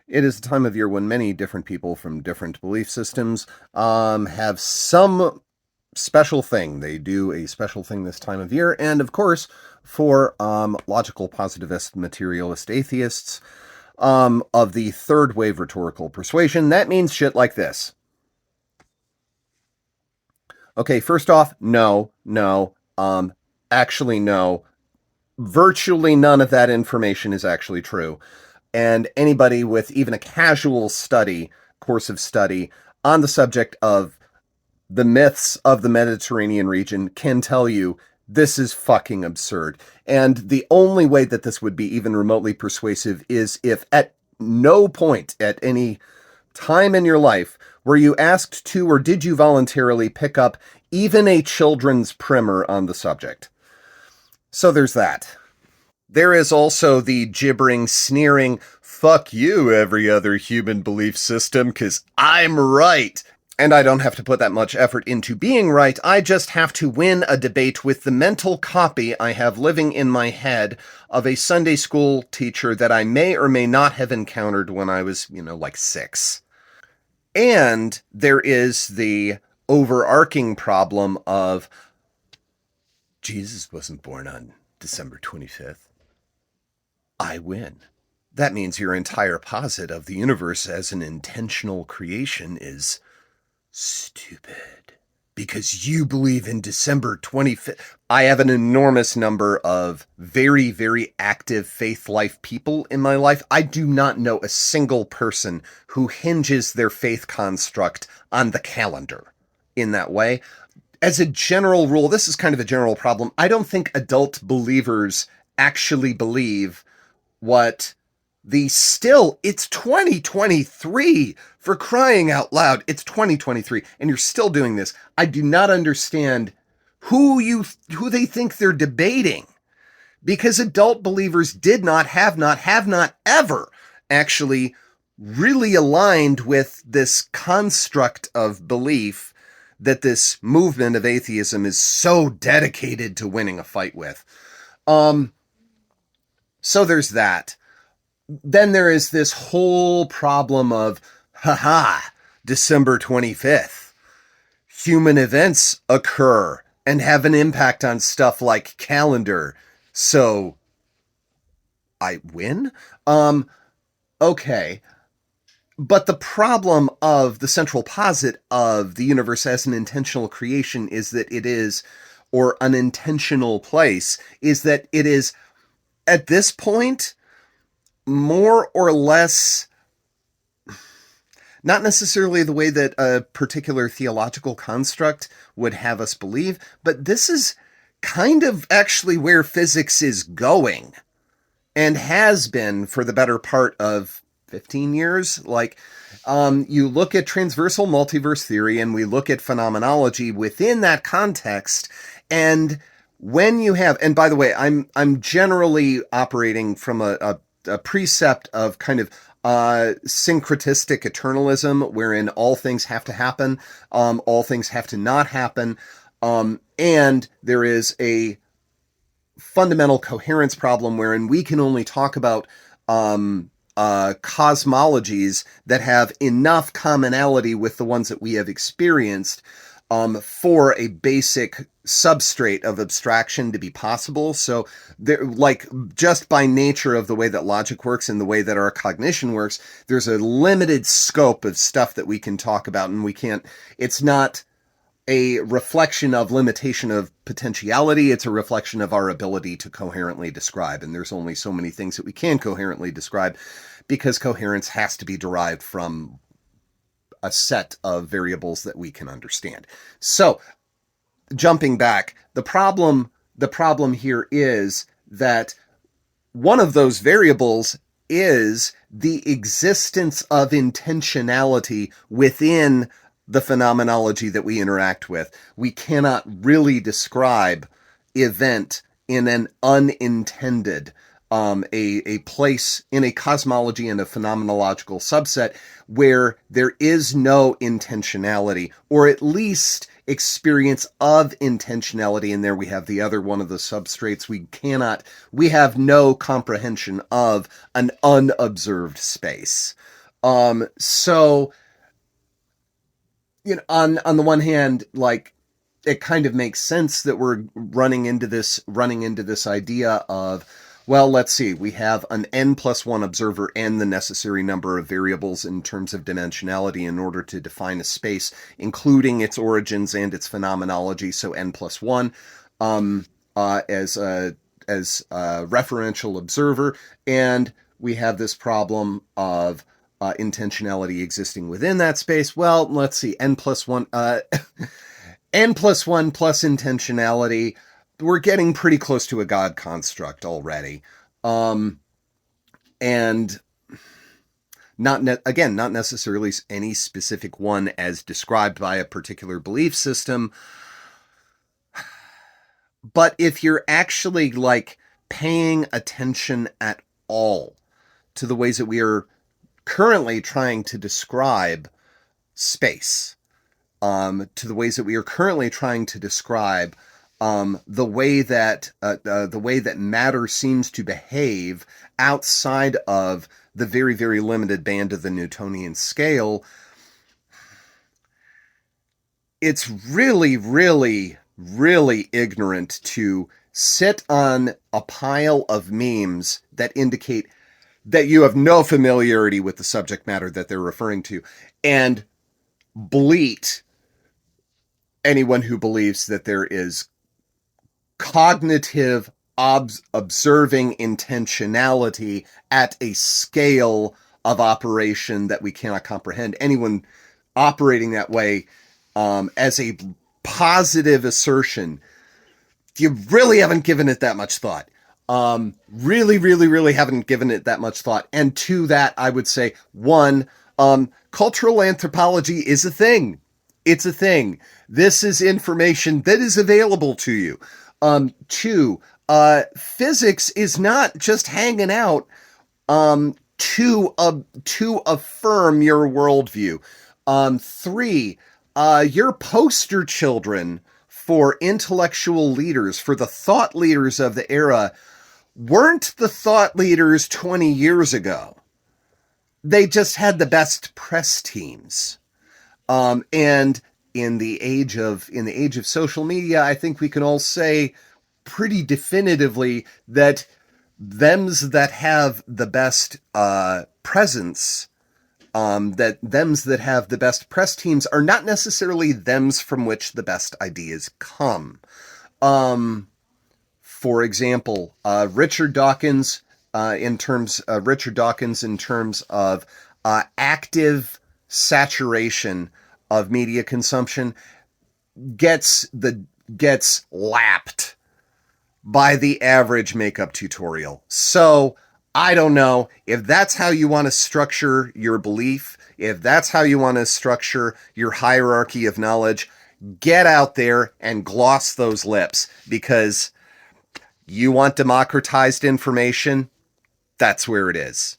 It is a time of year when many different people from different belief systems have some special thing. They do a special thing this time of year. And of course, for logical positivist materialist atheists of the third wave rhetorical persuasion, that means shit like this. Okay, first off, no. Actually, no. Virtually none of that information is actually true. And anybody with even a casual course of study on the subject of the myths of the Mediterranean region can tell you this is fucking absurd. And the only way that this would be even remotely persuasive is if at no point at any time in your life were you asked to or did you voluntarily pick up even a children's primer on the subject. So there's that. There is also the gibbering, sneering, fuck you, every other human belief system, 'cause I'm right. And I don't have to put that much effort into being right. I just have to win a debate with the mental copy I have living in my head of a Sunday school teacher that I may or may not have encountered when I was, like 6. And there is the overarching problem of Jesus wasn't born on December 25th. I win. That means your entire posit of the universe as an intentional creation is stupid. Because you believe in December 25th. I have an enormous number of very, very active faith life people in my life. I do not know a single person who hinges their faith construct on the calendar in that way. As a general rule, this is kind of a general problem. I don't think adult believers actually believe what it's 2023, for crying out loud. It's 2023 and you're still doing this. I do not understand who they think they're debating, because adult believers have not ever actually really aligned with this construct of belief that this movement of atheism is so dedicated to winning a fight with. So there's that. Then there is this whole problem of, December 25th. Human events occur and have an impact on stuff like calendar. So I win? Okay. But the problem of the central posit of the universe as an intentional creation is that it is, or an intentional place, is that it is, at this point, more or less, not necessarily the way that a particular theological construct would have us believe, but this is kind of actually where physics is going and has been for the better part of 15 years. You look at transversal multiverse theory and we look at phenomenology within that context, and when you have, and by the way, I'm generally operating from a precept of kind of syncretistic eternalism, wherein all things have to happen, all things have to not happen, and there is a fundamental coherence problem wherein we can only talk about cosmologies that have enough commonality with the ones that we have experienced for a basic substrate of abstraction to be possible. So there, just by nature of the way that logic works and the way that our cognition works, there's a limited scope of stuff that we can talk about, and it's not a reflection of limitation of potentiality. It's a reflection of our ability to coherently describe. And there's only so many things that we can coherently describe, because coherence has to be derived from a set of variables that we can understand. So, jumping back, the problem here is that one of those variables is the existence of intentionality within the phenomenology that we interact with. We cannot really describe event in an unintended a place in a cosmology and a phenomenological subset where there is no intentionality, or at least experience of intentionality. And there we have the other one of the substrates. We have no comprehension of an unobserved space. So, on the one hand, like, it kind of makes sense that we're running into this idea of, well, let's see, we have an n+1 observer and the necessary number of variables in terms of dimensionality in order to define a space, including its origins and its phenomenology. So n+1 as a referential observer, and we have this problem of intentionality existing within that space. Well, let's see, n+1 n+1 plus intentionality. We're getting pretty close to a God construct already. And not necessarily any specific one as described by a particular belief system. But if you're actually like paying attention at all to the ways that we are currently trying to describe space, to the ways that we are currently trying to describe the way that matter seems to behave outside of the very, very limited band of the Newtonian scale, it's really, really, really ignorant to sit on a pile of memes that indicate that you have no familiarity with the subject matter that they're referring to, and bleat anyone who believes that there is cognitive observing intentionality at a scale of operation that we cannot comprehend. Anyone operating that way as a positive assertion, you really haven't given it that much thought. Really, really, really haven't given it that much thought. And to that, I would say, one, cultural anthropology is a thing. It's a thing. This is information that is available to you. Two, physics is not just hanging out to affirm your worldview. Three, your poster children for intellectual leaders, for the thought leaders of the era, weren't the thought leaders 20 years ago. They just had the best press teams. And in the age of social media, I think we can all say pretty definitively that thems that have the best presence, that have the best press teams are not necessarily thems from which the best ideas come. For example, Richard Dawkins in terms of active saturation of media consumption gets lapped by the average makeup tutorial. So I don't know if that's how you want to structure your belief, if that's how you want to structure your hierarchy of knowledge. Get out there and gloss those lips, because you want democratized information. That's where it is.